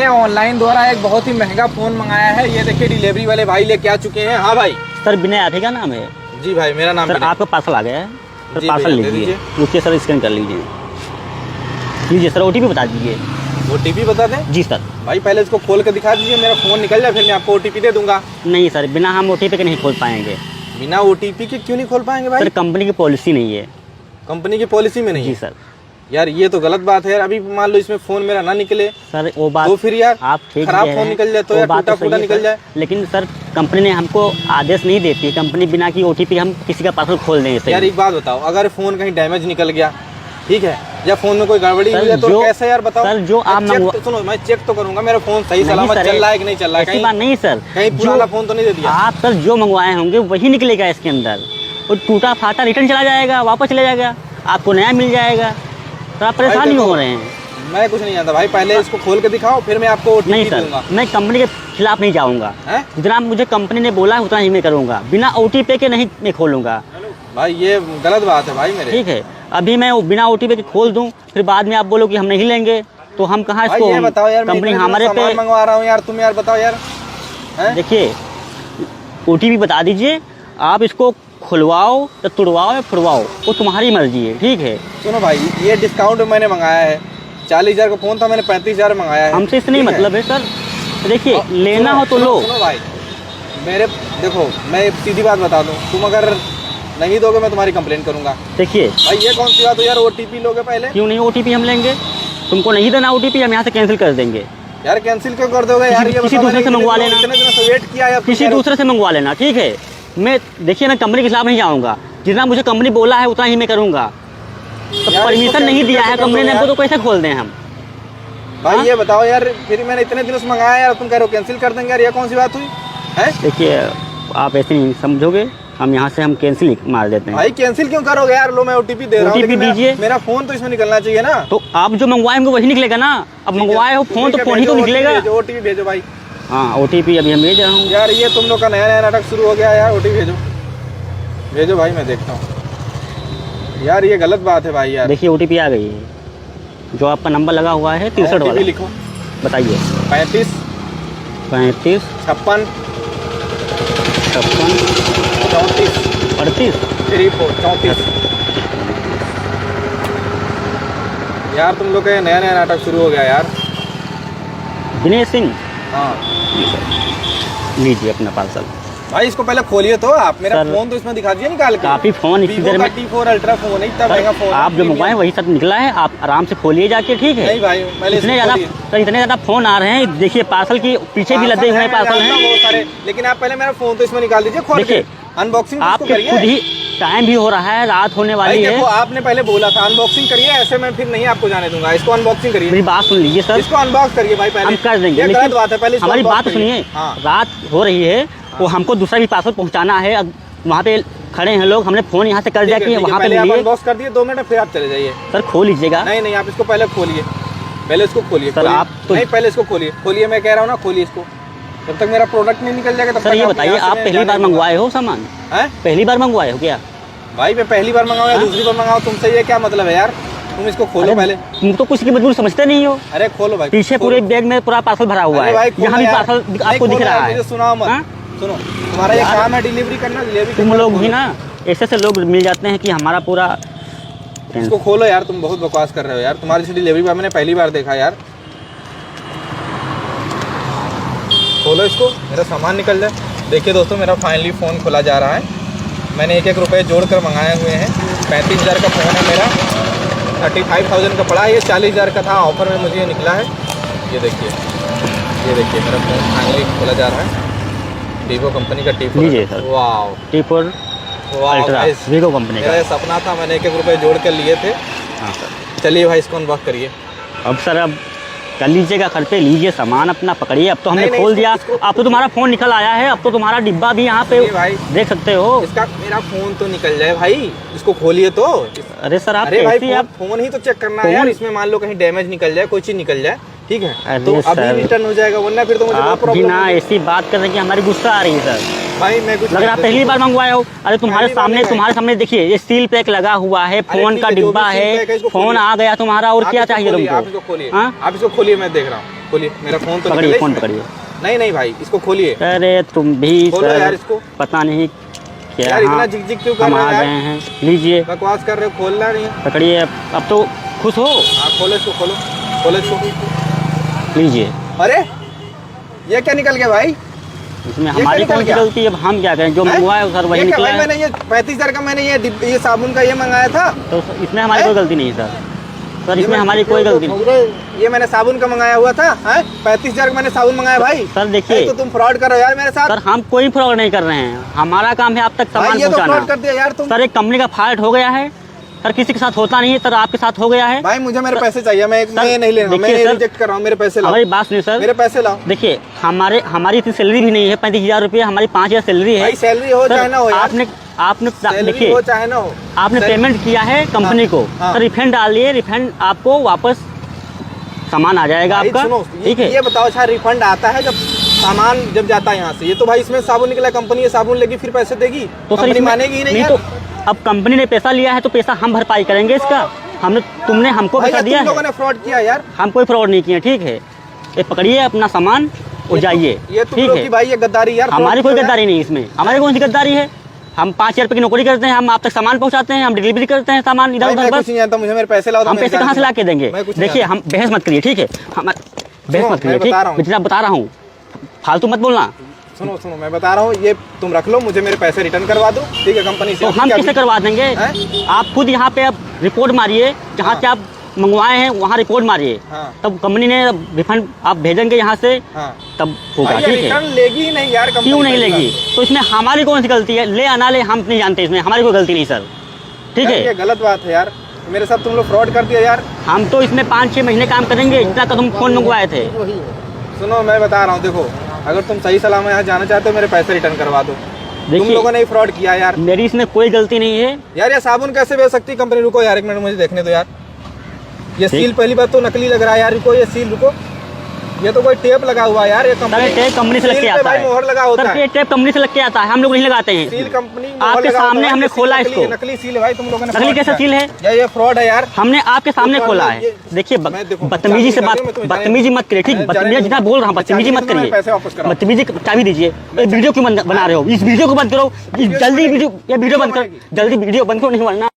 मैंने ऑनलाइन द्वारा एक बहुत ही महंगा फ़ोन मंगाया है। ये देखिए डिलीवरी वाले भाई लेके आ चुके हैं। हाँ भाई। सर विनय आधे का नाम है? जी भाई मेरा नाम सर आपका पार्सल आ गया है सर, पार्सल लीजिए, रुकिए सर स्कैन कर लीजिए सर, OTP बता दीजिए। OTP बता दें? जी सर। भाई पहले इसको खोल के दिखा दीजिए, मेरा फ़ोन निकल जाए फिर मैं आपको OTP दे दूंगा। नहीं सर, बिना हम OTP के नहीं खोल पाएंगे। बिना OTP के क्यों नहीं खोल पाएंगे भाई? सर कंपनी की पॉलिसी नहीं है। कंपनी की पॉलिसी में नहीं? जी सर। यार ये तो गलत बात है यार। अभी मान लो इसमें फ़ोन मेरा ना निकले सर, वो बात तो फिर यार आप ठीक खराब फ़ोन निकल जाए तो यार टूटा फूटा निकल जाए। लेकिन सर कंपनी ने हमको आदेश नहीं देती है, कंपनी बिना की OTP हम किसी का पार्सल खोल दें। यार एक बात बताओ, अगर फ़ोन कहीं डैमेज निकल गया, ठीक है, या फ़ोन में कोई गड़बड़ी हुई है तो कैसे यार बताओ? सर जो आप सुनो, मैं चेक तो करूंगा मेरा फ़ोन सही सलामत चल रहा है कि नहीं चल रहा है। ऐसी बात नहीं सर, कहीं पुराना फ़ोन तो नहीं दे दिया आप? सर जो मंगवाए होंगे वही निकलेगा इसके अंदर, और टूटा फाटा रिटर्न चला जाएगा, वापस चले जाएगा, आपको नया मिल जाएगा। तो आप परेशान नहीं हो रहे हैं? मैं कुछ नहीं जानता भाई, पहले इसको खोल के दिखाओ फिर मैं आपको OTP नहीं सर, मैं कंपनी के खिलाफ नहीं जाऊंगा। जितना मुझे कंपनी ने बोला है उतना ही मैं करूंगा, बिना OTP के नहीं मैं खोलूंगा। भाई ये गलत बात है भाई मेरे। ठीक है, अभी मैं बिना OTP के खोल दूं, फिर बाद में आप बोलो कि हम नहीं लेंगे, तो हम कहाँ इसको? ये बताओ यार, कंपनी हमारे पे मंगवा रहा हूँ यार, तुम यार बताओ यार। देखिए OTP बता दीजिए, आप इसको खुलवाओ या तुड़वाओ या फुड़वाओ, वो तुम्हारी मर्जी है। ठीक है, सुनो भाई, ये डिस्काउंट मैंने मंगाया है, 40,000 का फ़ोन था, मैंने 35,000 मंगाया है। हमसे इससे नहीं मतलब है सर। देखिए लेना हो तो लो। सुनो भाई, मेरे देखो मैं सीधी बात बता दूं, तुम अगर नहीं दोगे मैं तुम्हारी कंप्लेन करूंगा। देखिए भाई ये कौन सी बात है यार, OTP लोगे पहले? क्यों नहीं OTP हम लेंगे? तुमको नहीं देना OTP, हम यहाँ से कैंसिल कर देंगे। यार कैंसिल क्यों कर दोगे यार? किसी दूसरे से मंगवा लेना, इतने दिनों से वेट किया है, किसी दूसरे से मंगवा लेना। ठीक है, मैं देखिए मैं कंपनी के खिलाफ नहीं जाऊँगा, जितना मुझे कंपनी बोला है उतना ही मैं करूँगा। तो परमिशन नहीं दिया है कंपनी ने हमको, तो कैसे खोल दें हम? भाई ये बताओ यार, फिर मैंने इतने दिनों से मंगाया यार, तुम कह रहे हो कैंसिल कर देंगे यार, ये कौन सी बात हुई है? देखिए आप ऐसे नहीं समझोगे, हम यहाँ से हम कैंसिल मार देते हैं। भाई कैंसिल क्यों करोगे यार? लो मैं OTP दे रहा हूँ, OTP दीजिए। मेरा फ़ोन तो इसमें निकलना चाहिए ना। तो आप जो मंगवाएंगे वही निकलेगा ना। अब मंगवाए हो फ़ोन तो फ़ोन ही तो निकलेगा। OTP भेजो भाई। हाँ OTP अभी हम भेज रहा हूँ। यार ये तुम लोग का नया नया नाटक शुरू हो गया यार। OTP भेजो, भेजो भाई, मैं देखता हूँ। यार ये गलत बात है भाई यार। देखिए OTP आ गई है, जो आपका नंबर लगा हुआ है 63 वाला। लिखो, बताइए। 35 56 56 34 38 34। यार तुम लोग का नया नया नाटक शुरू हो गया यार। विनय सिंह, हाँ लीजिए अपना पार्सल। भाई इसको पहले खोलिए तो आप, मेरा फ़ोन तो इसमें दिखा दिया निकाल के। काफ़ी फ़ोन इसी देर में T4 अल्ट्रा फ़ोन है, इतना महंगा फ़ोन। आप जो मंगवाए वही सब निकला है, आप आराम से खोलिए जाके। ठीक है? नहीं भाई, पहले इतने ज़्यादा फ़ोन आ रहे हैं, देखिए पार्सल की पीछे भी लदे हुए पार्सल हैं बहुत सारे, लेकिन आप पहले मेरा फ़ोन तो इसमें निकाल दीजिए, खोल के अनबॉक्सिंग आपके खुद ही। टाइम भी हो रहा है, रात होने वाली है। देखो आपने पहले बोला था अनबॉक्सिंग करिए, ऐसे मैं फिर नहीं आपको जाने दूंगा। इसको अनबॉक्सिंग करिए, मेरी बात सुन लीजिए सर। इसको अनबॉक्स करिए भाई पहले, हम कर देंगे, लेकिन बात है पहले हमारी बात सुनिए। रात हो रही है, वो हमको दूसरा भी पार्सल पहुंचाना है, वहाँ पे खड़े हैं लोग, हमने फ़ोन यहाँ से कर दिया कि वहाँ पे मिलिए। अनबॉक्स कर दिए, 2 मिनट में फिर आप चले जाइए। सर खोल लीजिएगा। नहीं आप इसको पहले खोलिए, पहले इसको खोलिए सर। आप तो नहीं, पहले इसको खोलिए, मैं कह रहा हूँ ना, खोलिए इसको। जब तक मेरा प्रोडक्ट नहीं निकल जाएगा तब तक। सर ये बताइए, आप पहली बार मंगवाए हो सामान? पहली बार मंगवाए हो क्या? भाई मैं पहली बार मंगाऊँ या दूसरी बार मंगाऊँ, तुमसे ये क्या मतलब है यार? तुम इसको खोलो पहले। तुम तो कुछ की मजबूरी समझते नहीं हो। अरे खोलो भाई, पीछे पूरे बैग में पूरा पार्सल भरा हुआ है, यहाँ भी पार्सल आपको दिख रहा है। सुनाओ मत, सुनो, तुम्हारा ये काम है डिलीवरी करना, डिलीवरी। तुम लोग भी ना ऐसे लोग मिल जाते हैं कि हमारा पूरा। इसको खोलो यार, तुम बहुत बकवास कर रहे हो यार, तुम्हारी जैसी डिलीवरी बॉय मैंने पहली बार देखा यार। खोलो इसको, मेरा सामान निकल जाए। देखिए दोस्तों, मेरा फाइनली फ़ोन खोला जा रहा है। मैंने 1-1 रुपये जोड़ कर मंगाए हुए हैं। 35,000 का फ़ोन है मेरा, 35,000 का पड़ा है, ये 40,000 का था, ऑफर में मुझे ये निकला है। ये देखिए मेरा फ़ोन फाइनली खोला जा रहा है। वीवो कंपनी का T4। लीजिए सर। वाह, T4 अल्ट्रा वीवो कंपनी का। मेरा सपना था, मैंने 1-1 रुपये जोड़ कर लिए थे। हाँ सर। चलिए भाई इसको अनबॉक्स करिए। अब सर अब कर लीजिएगा, घर पे लीजिए सामान अपना, पकड़िए। अब तो हमने खोल दिया, अब तो तुम्हारा फ़ोन निकल आया है, अब तो तुम्हारा डिब्बा भी यहाँ पे भाई देख सकते हो। इसका मेरा फ़ोन तो निकल जाए भाई, इसको खोलिए तो। अरे सर आप फ़ोन ही तो चेक करना है यार, इसमें मान लो कहीं डैमेज निकल जाए, कोई चीज़ निकल जाए, ठीक है, तो अभी रिटर्न हो जाएगा, वरना फिर तो मुझे बहुत प्रॉब्लम। ना ऐसी बात करने की हमारी गुस्सा आ रही है सर। भाई मैं कुछ लग रहा पहली बार मंगवाए हो। अरे तुम्हारे सामने देखिए, ये सील पैक लगा हुआ है, फोन का डिब्बा है, फोन आ गया तुम्हारा, और क्या चाहिए तुमको? आप इसको खोलिए, आप इसको खोलिए, मैं देख रहा हूँ। खोलिए, मेरा फोन तो पकड़िए, निकल फोन इसमें। पकड़िए। नहीं नहीं भाई, इसको खोलिए। अरे तुम भी खोलो सर, यार इसको। पता नहीं क्या। यार इतना हाँ, झिक क्यों कर हम रहे हो आ यार? गए हैं, लीजिए, बकवास कर रहे हो, खोलना नहीं है। पकड़िए। अब तो खुश हो, हाँ खोलो इसको, खोलो इसको। लीजिए। अरे ये क्या निकल गया भाई? इसमें ये हमारी क्या कौन सी निकल गया? गलती है? अब हम क्या करें, जो हैं? मंगवाया सर वही ये क्या निकला भाई, है। मैंने ये 35,000 का मैंने ये साबुन का ये मंगाया था। तो इसमें हमारी हैं? कोई गलती नहीं है सर, इसमें हमारी कोई गलती नहीं। ये मैंने साबुन का मंगाया हुआ था। 35,000 का मैंने साबुन मंगाया भाई। सर देखिए, तो तुम फ्रॉड कर रहे हो यार मेरे साथ। सर हम कोई फ्रॉड नहीं कर रहे हैं, हमारा काम है आप तक भाई सामान ये तो फ्रॉड पहुंचाना। कर दिया यार तुम। सर एक कंपनी का फॉल्ट हो गया है सर, किसी के साथ होता नहीं है सर, आपके साथ हो गया है। भाई मुझे मेरे पैसे चाहिए, मैं नहीं लेना, मैं देखिए सर, रिजेक्ट कर रहा हूँ, मेरे पैसे लाओ। हमारी बात सुनिए सर, मेरे पैसे लाओ। देखिए हमारी इतनी सैलरी भी नहीं है, 35,000 रुपये, हमारी 5,000 सैलरी है। भाई सैलरी हो सर, चाहे ना हो यार, आपने सैलरी देखिए, हो चाहे ना हो, आपने पेमेंट किया है कंपनी को, हाँ। सर रिफंड डालिए, रिफंड आपको वापस सामान आ जाएगा भाई आपका। सुनो, ठीक है, ये बताओ, अच्छा रिफंड आता है जब सामान जब जाता है यहाँ से? ये तो भाई इसमें साबुन निकला, कंपनी ये साबुन लेगी फिर पैसे देगी, तो सर कंपनी इसमें मानेगी ही नहीं नहीं यार। तो अब कंपनी ने पैसा लिया है तो पैसा हम भरपाई करेंगे इसका। तुमने हमको भाई पैसा यार, दिया तुम लोगों है, ने फ्रॉड किया यार। हम कोई फ्रॉड नहीं किए। ठीक है, ये पकड़िए अपना सामान और जाइए। ये तुम ठीक लोग है, की भाई ये गद्दारी यार। हमारी fraud कोई किया यार। गद्दारी नहीं इसमें, हमारी कौन सी गद्दारी है? हम 5,000 रुपये की नौकरी करते हैं, हम आप तक सामान पहुंचाते हैं, हम डिलीवरी करते हैं सामान इधर भाई मैं उधर। कुछ बस नहीं जानता, मुझे मेरे पैसे लाओ तो हम मैं पैसे कहाँ से ला के देंगे? मैं कुछ नहीं देखिए हम बहस मत करिए, ठीक है, हम बहस मत करिए, मैं ठीक, बता रहा हूँ। मैं जितना बता रहा हूँ फालतू मत बोलना। सुनो मैं बता रहा हूँ, ये तुम रख लो, मुझे मेरे पैसे रिटर्न करवा दो, ठीक है, कंपनी से। तो हम कैसे करवा देंगे? हैं? आप खुद यहाँ पे अब रिपोर्ट मारिए, जहाँ हाँ। से आप मंगवाए हैं वहाँ रिपोर्ट मारिए, हाँ। तब कंपनी ने रिफंड आप भेजेंगे यहाँ से, हाँ। तब होगा। भाई ये ठीक है, रिटर्न लेगी ही नहीं यार कंपनी। क्यों नहीं लेगी? तो इसमें हमारी कौन सी गलती है? ले आना ले, हम नहीं जानते, इसमें हमारी कोई गलती नहीं सर। ठीक यार, है, ये गलत बात है यार, मेरे साथ तुम लोग फ्रॉड कर दिया यार। हम तो इसमें 5-6 महीने काम करेंगे, जितना का तुम फोन मंगवाए थे। सुनो मैं बता रहा हूँ, देखो अगर तुम सही सलामत यहाँ जाना चाहते हो, मेरे पैसे रिटर्न करवा दो। तुम देखिए, लोगों ने ही फ्रॉड किया यार। मेरी इसमें कोई गलती नहीं है। यार ये साबुन कैसे बेच सकती कंपनी? रुको यार एक मिनट, मुझे देखने दो यार। ये सील पहली बात तो नकली लग रहा है यार, रुको ये सील, रुको, ये तो कोई टेप लगा हुआ है यार। ये सर ये टेप कंपनी से लग के सील पे आता भाई है, मोहर लगा होता सर है। ये टेप कंपनी से लग के आता है, हम लोग नहीं लगाते हैं। सील कंपनी मोहर आपके लगा होता सामने है। हमने ये सील खोला नकली इसको। है, नकली सील है भाई, तुम लोगों ने नकली fraud कैसा किया। सील है? ये फ्रॉड है यार। हमने आपके सामने तो खोला ये- है। देखिए मैं देखो, बदतमीजी से चाबी बात, दे, मैं तुम्हें बदतमीजी मत करिए, ठीक, मैं बदतमीजी जाने जितना दूंगा। बोल रहा हूँ बदतमीजी चाबी मत दे दो, मैं करिए। पैसे वापस कराओ। बदतमीजी चाबी दीजिए। ये वीडियो क्यों बना रहे हो? इस वीडियो को बंद करो, जल्दी वीडियो, ये वीडियो बंद करो, जल्दी वीडियो बंद करो, नहीं बनना।